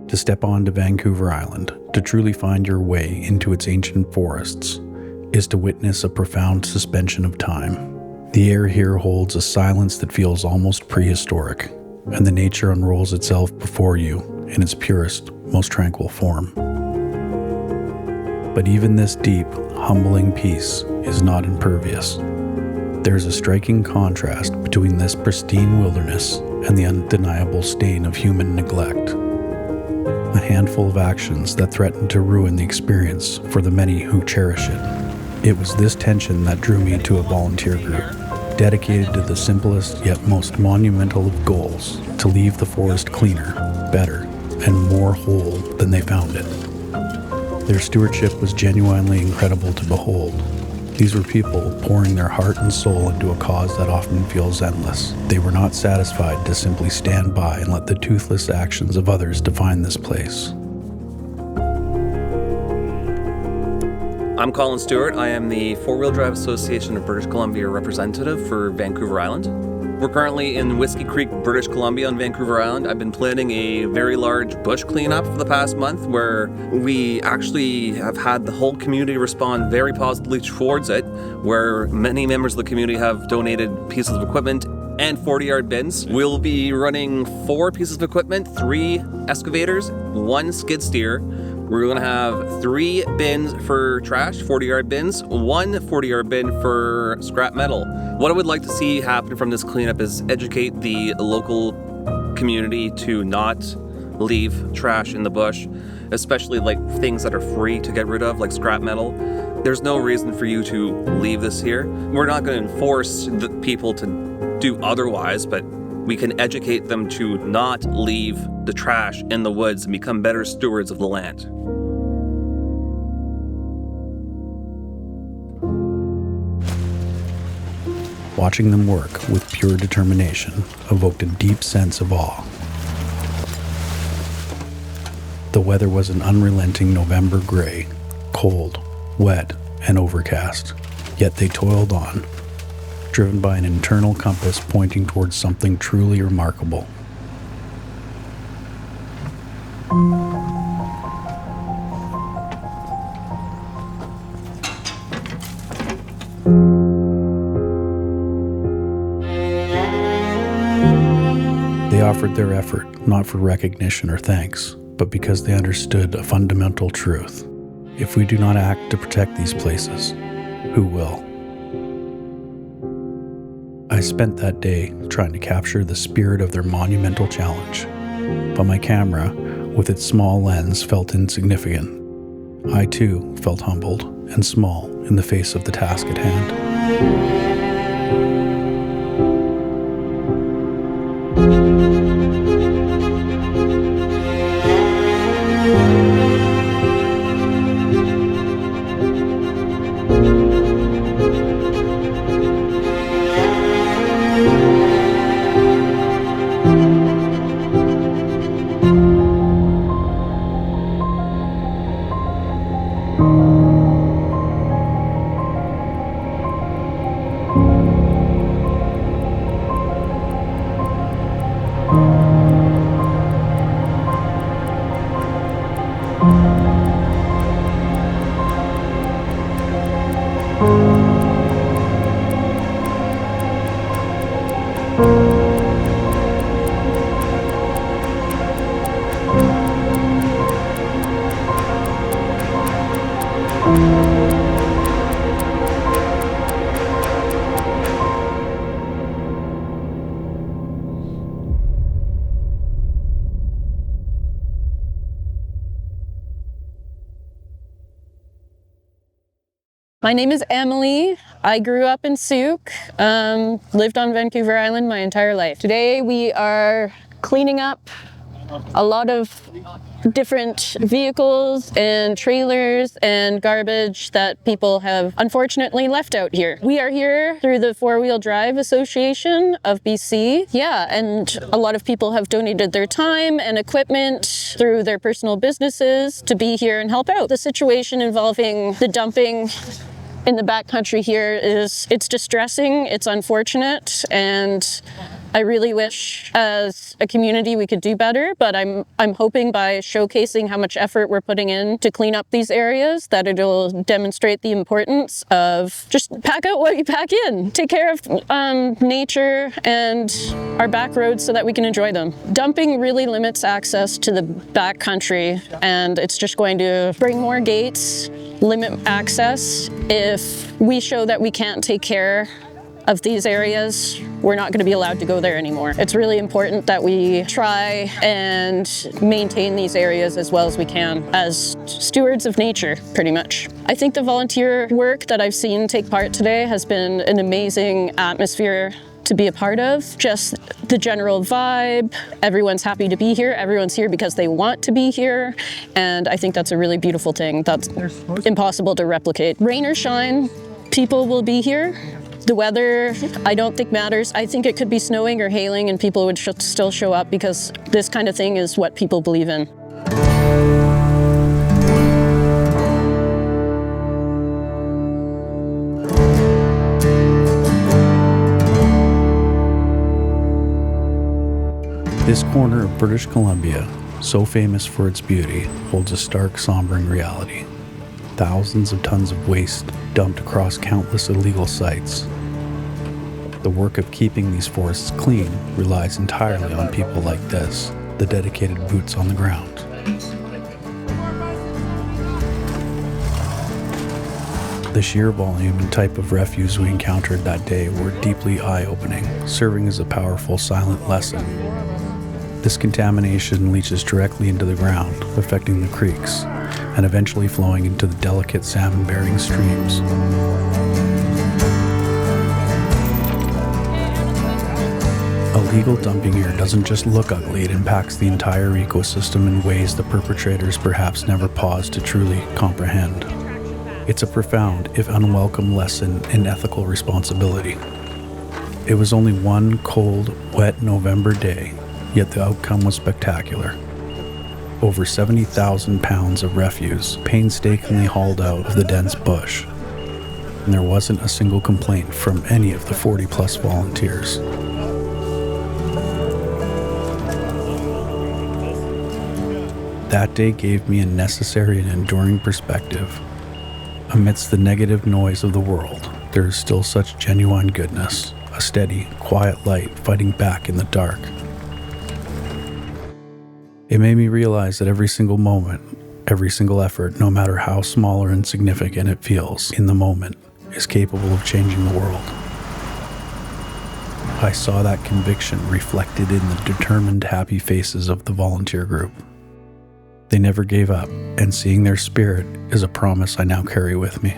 To step onto Vancouver Island, to truly find your way into its ancient forests, is to witness a profound suspension of time. The air here holds a silence that feels almost prehistoric, and the nature unrolls itself before you in its purest, most tranquil form. But even this deep, humbling peace is not impervious. There's a striking contrast between this pristine wilderness and the undeniable stain of human neglect. A handful of actions that threaten to ruin the experience for the many who cherish it. It was this tension that drew me to a volunteer group, dedicated to the simplest yet most monumental of goals, to leave the forest cleaner, better, and more whole than they found it. Their stewardship was genuinely incredible to behold. These were people pouring their heart and soul into a cause that often feels endless. They were not satisfied to simply stand by and let the toothless actions of others define this place. I'm Colin Stewart. I am the Four-Wheel Drive Association of British Columbia representative for Vancouver Island. We're currently in Whiskey Creek, British Columbia on Vancouver Island. I've been planning a very large bush cleanup for the past month where we actually have had the whole community respond very positively towards it, where many members of the community have donated pieces of equipment and 40-yard bins. We'll be running 4 pieces of equipment, 3 excavators, 1 skid steer. We're going to have 3 bins for trash, 40-yard bins, 1 40-yard bin for scrap metal. What I would like to see happen from this cleanup is educate the local community to not leave trash in the bush, especially like things that are free to get rid of, like scrap metal. There's no reason for you to leave this here. We're not going to enforce the people to do otherwise, but we can educate them to not leave the trash in the woods and become better stewards of the land. Watching them work with pure determination evoked a deep sense of awe. The weather was an unrelenting November gray, cold, wet, and overcast, yet they toiled on, driven by an internal compass pointing towards something truly remarkable. They offered their effort not for recognition or thanks, but because they understood a fundamental truth. If we do not act to protect these places, who will? I spent that day trying to capture the spirit of their monumental challenge, but my camera, with its small lens, felt insignificant. I too felt humbled and small in the face of the task at hand. My name is Emily. I grew up in Souk, lived on Vancouver Island my entire life. Today we are cleaning up a lot of different vehicles and trailers and garbage that people have unfortunately left out here. We are here through the Four-Wheel Drive Association of BC. Yeah, and a lot of people have donated their time and equipment through their personal businesses to be here and help out. The situation involving the dumping in the backcountry here it's distressing, it's unfortunate, and I really wish as a community we could do better, but I'm hoping by showcasing how much effort we're putting in to clean up these areas that it'll demonstrate the importance of just pack out what you pack in. Take care of nature and our back roads so that we can enjoy them. Dumping really limits access to the back country, and it's just going to bring more gates, limit access. If we show that we can't take care of these areas, we're not going to be allowed to go there anymore. It's really important that we try and maintain these areas as well as we can as stewards of nature, pretty much. I think the volunteer work that I've seen take part today has been an amazing atmosphere to be a part of. Just the general vibe, everyone's happy to be here, everyone's here because they want to be here, and I think that's a really beautiful thing that's impossible to replicate. Rain or shine, people will be here. The weather, I don't think matters. I think it could be snowing or hailing and people would still show up because this kind of thing is what people believe in. This corner of British Columbia, so famous for its beauty, holds a stark, sombering reality. Thousands of tons of waste dumped across countless illegal sites. The work of keeping these forests clean relies entirely on people like this, the dedicated boots on the ground. The sheer volume and type of refuse we encountered that day were deeply eye-opening, serving as a powerful silent lesson. This contamination leaches directly into the ground, affecting the creeks, and eventually flowing into the delicate salmon-bearing streams. Illegal dumping here doesn't just look ugly, it impacts the entire ecosystem in ways the perpetrators perhaps never paused to truly comprehend. It's a profound, if unwelcome, lesson in ethical responsibility. It was only one cold, wet November day, yet the outcome was spectacular. Over 70,000 pounds of refuse painstakingly hauled out of the dense bush, and there wasn't a single complaint from any of the 40-plus volunteers. That day gave me a necessary and enduring perspective. Amidst the negative noise of the world, there is still such genuine goodness, a steady, quiet light fighting back in the dark. It made me realize that every single moment, every single effort, no matter how small or insignificant it feels in the moment, is capable of changing the world. I saw that conviction reflected in the determined, happy faces of the volunteer group. They never gave up, and seeing their spirit is a promise I now carry with me.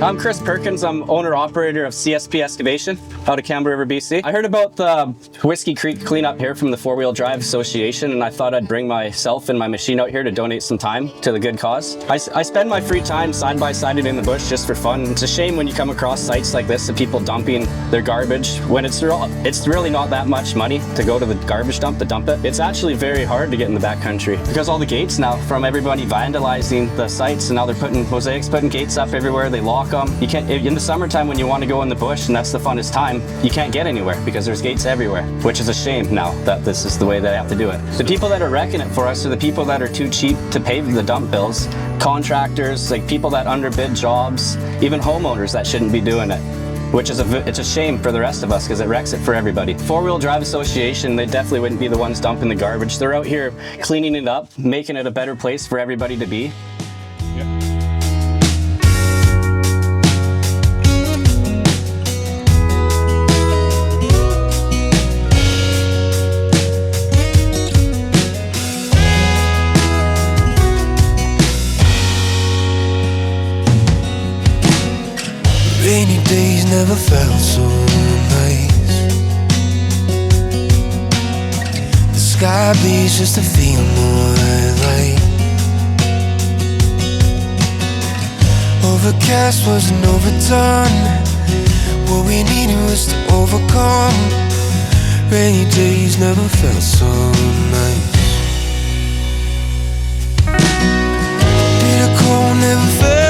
I'm Chris Perkins. I'm owner-operator of CSP Excavation out of Campbell River, BC. I heard about the Whiskey Creek cleanup here from the Four Wheel Drive Association, and I thought I'd bring myself and my machine out here to donate some time to the good cause. I spend my free time side-by-sided in the bush just for fun. It's a shame when you come across sites like this of people dumping their garbage when it's really not that much money to go to the garbage dump to dump it. It's actually very hard to get in the backcountry because all the gates now, from everybody vandalizing the sites, and now they're putting mosaics, putting gates up everywhere. They lock them. You can't, in the summertime when you want to go in the bush, and that's the funnest time, you can't get anywhere because there's gates everywhere, which is a shame now that this is the way they have to do it. The people that are wrecking it for us are the people that are too cheap to pay the dump bills, contractors, like people that underbid jobs, even homeowners that shouldn't be doing it, which is it's a shame for the rest of us because it wrecks it for everybody. Four Wheel Drive Association, they definitely wouldn't be the ones dumping the garbage. They're out here cleaning it up, making it a better place for everybody to be. Rainy days never felt so nice. The sky bleeds just to feel more light. Overcast wasn't overdone. what we needed was to overcome. Rainy days never felt so nice. Bitter cold never felt